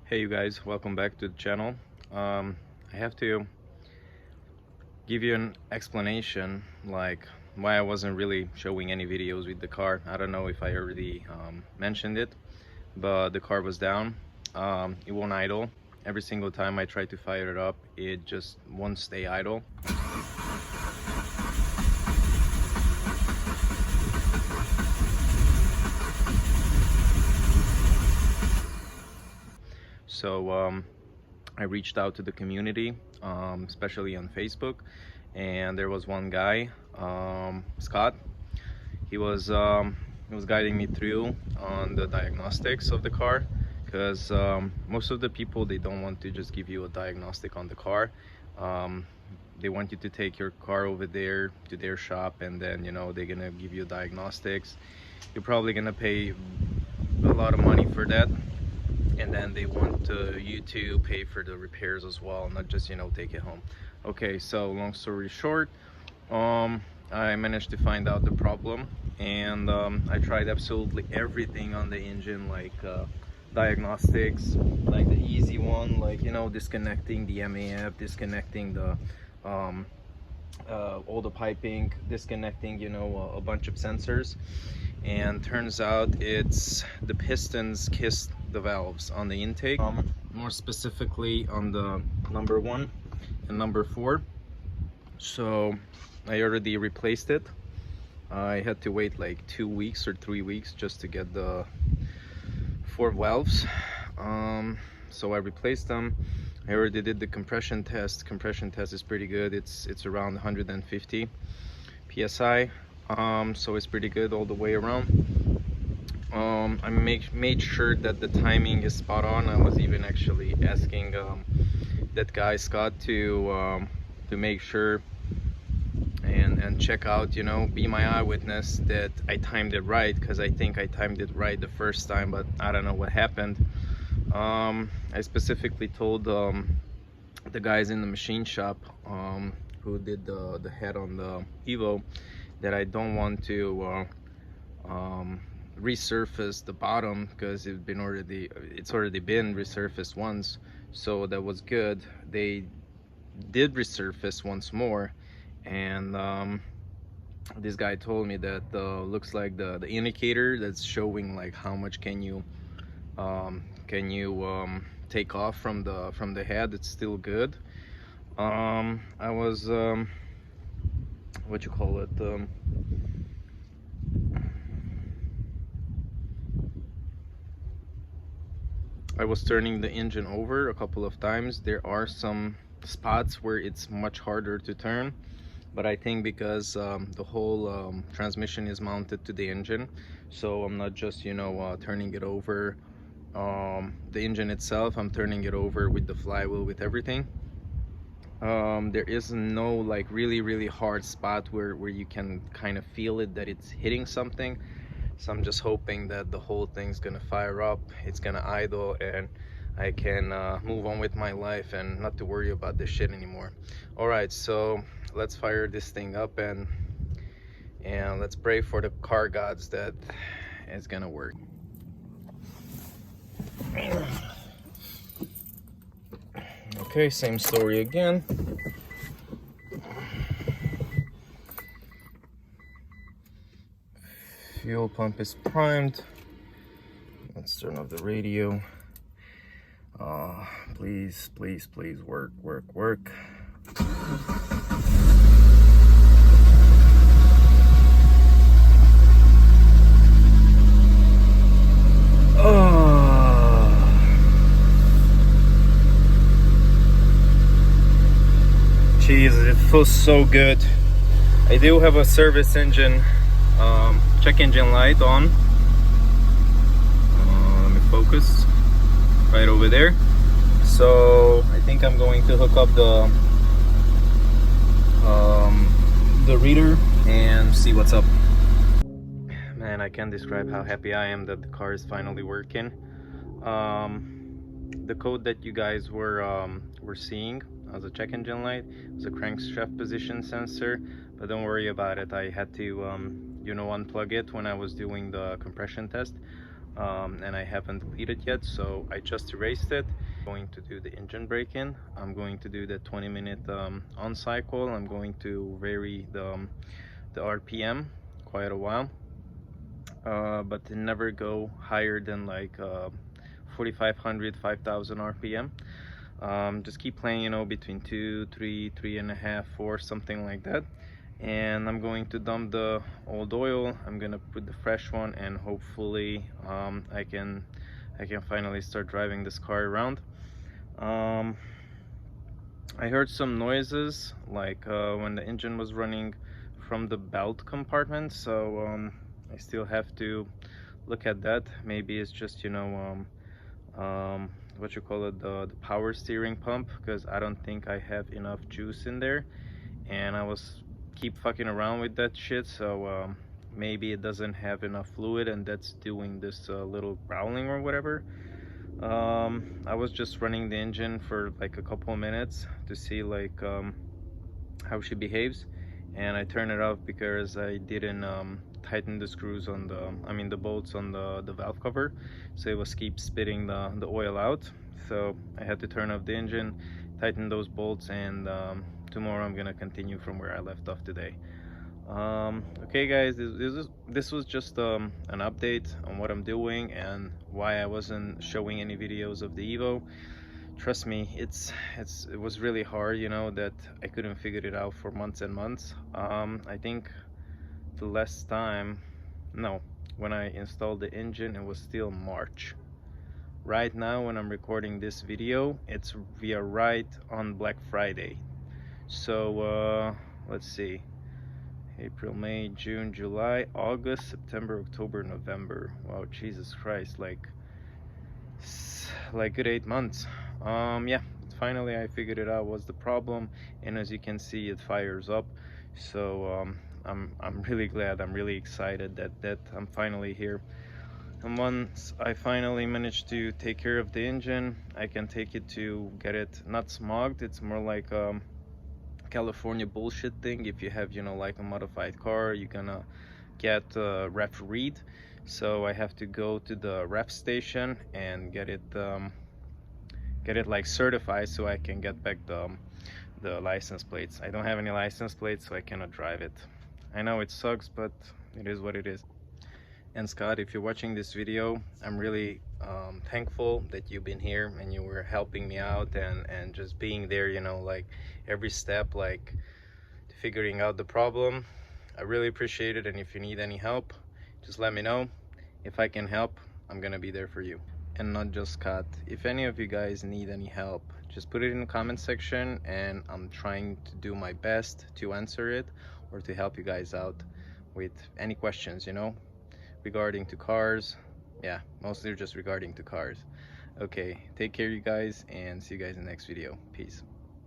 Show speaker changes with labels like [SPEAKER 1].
[SPEAKER 1] Hey you guys, welcome back to the channel. I have to give you an explanation like why I wasn't really showing any videos with the car. I don't know if I already mentioned it, but the car was down. It won't idle. Every single time I try to fire it up, it just won't stay idle. So I reached out to the community, especially on Facebook, and there was one guy, Scott. He was guiding me through on the diagnostics of the car, because most of the people, they don't want to just give you a diagnostic on the car. They want you to take your car over there to their shop, and then they're gonna give you diagnostics. You're probably gonna pay a lot of money for that, and then they want you to pay for the repairs as well, not just take it home. Okay, so long story short, I managed to find out the problem, and I tried absolutely everything on the engine, like diagnostics, like the easy one, like disconnecting the MAF, disconnecting the all the piping, disconnecting a bunch of sensors, and turns out it's the pistons kissed the valves on the intake, more specifically on the number 1 and number 4. So I already replaced it. I had to wait like 2 weeks or 3 weeks just to get the 4 valves. So I replaced them. I already did the compression test. Compression test is pretty good. It's around 150 psi. So it's pretty good all the way around. I made sure that the timing is spot on. I was even actually asking that guy Scott to make sure and check out, be my eyewitness that I timed it right, because I think I timed it right the first time, but I don't know what happened. I specifically told the guys in the machine shop who did the head on the Evo that I don't want to resurface the bottom, because it's already been resurfaced once, so that was good. They did resurface once more, and this guy told me that looks like the indicator that's showing like how much can you take off from the head, it's still good. I was what you call it, I was turning the engine over a couple of times. There are some spots where it's much harder to turn, but I think because the whole transmission is mounted to the engine, so I'm not just turning it over the engine itself, I'm turning it over with the flywheel, with everything. There is no like really hard spot where you can kind of feel it that it's hitting something. So I'm just hoping that the whole thing's gonna fire up, it's gonna idle, and I can move on with my life and not to worry about this shit anymore. All right, so let's fire this thing up and let's pray for the car gods that it's gonna work. Okay, same story again. Fuel pump is primed. Let's turn off the radio. Please work. Jesus, it feels so good. I do have a service engine check engine light on. Let me focus right over there. So I think I'm going to hook up the reader and see what's up. Man, I can't describe how happy I am that the car is finally working. The code that you guys were seeing as a check engine light was a crankshaft position sensor, but don't worry about it. I had to unplug it when I was doing the compression test. and I haven't deleted yet, so I just erased it. I'm going to do the engine break-in. I'm going to do the 20-minute on cycle. I'm going to vary the RPM quite a while, but never go higher than like 4,500, 5,000 RPM. Just keep playing, you know, between 2, 3, 3.5, 4, something like that. And I'm going to dump the old oil. I'm gonna put the fresh one, and hopefully I can finally start driving this car around. I heard some noises like when the engine was running from the belt compartment, so I still have to look at that. Maybe it's just, you know, what you call it, the power steering pump, because I don't think I have enough juice in there, and I was keep fucking around with that shit, so maybe it doesn't have enough fluid, and that's doing this little growling or whatever. I was just running the engine for like a couple of minutes to see like how she behaves, and I turned it off because I didn't tighten the screws on the bolts on the valve cover, so it was keep spitting the oil out. So I had to turn off the engine, tighten those bolts, and tomorrow I'm gonna continue from where I left off today. Okay guys, this was just an update on what I'm doing and why I wasn't showing any videos of the Evo. Trust me, it was really hard, you know, that I couldn't figure it out for months and months. I think the last time, no, when I installed the engine, it was still March. Right now when I'm recording this video, we are right on Black Friday. So let's see, April, May, June, July, August, September, October, November. Wow, Jesus Christ, like good 8 months. Yeah, finally I figured it out what's the problem, and as you can see, it fires up. So I'm really glad, I'm really excited that I'm finally here. And once I finally managed to take care of the engine, I can take it to get it not smogged. It's more like California bullshit thing. If you have, you know, like a modified car, you're gonna get refereed. So I have to go to the ref station and get it like certified, so I can get back the license plates. I don't have any license plates, so I cannot drive it. I know it sucks, but it is what it is. And Scott, if you're watching this video, I'm really thankful that you've been here and you were helping me out and just being there, you know, like every step, like figuring out the problem. I really appreciate it, and if you need any help, just let me know. If I can help, I'm gonna be there for you. And not just Scott, if any of you guys need any help, just put it in the comment section, and I'm trying to do my best to answer it or to help you guys out with any questions, you know, regarding to cars. Yeah, mostly just regarding to cars. Okay, take care you guys, and see you guys in the next video. Peace.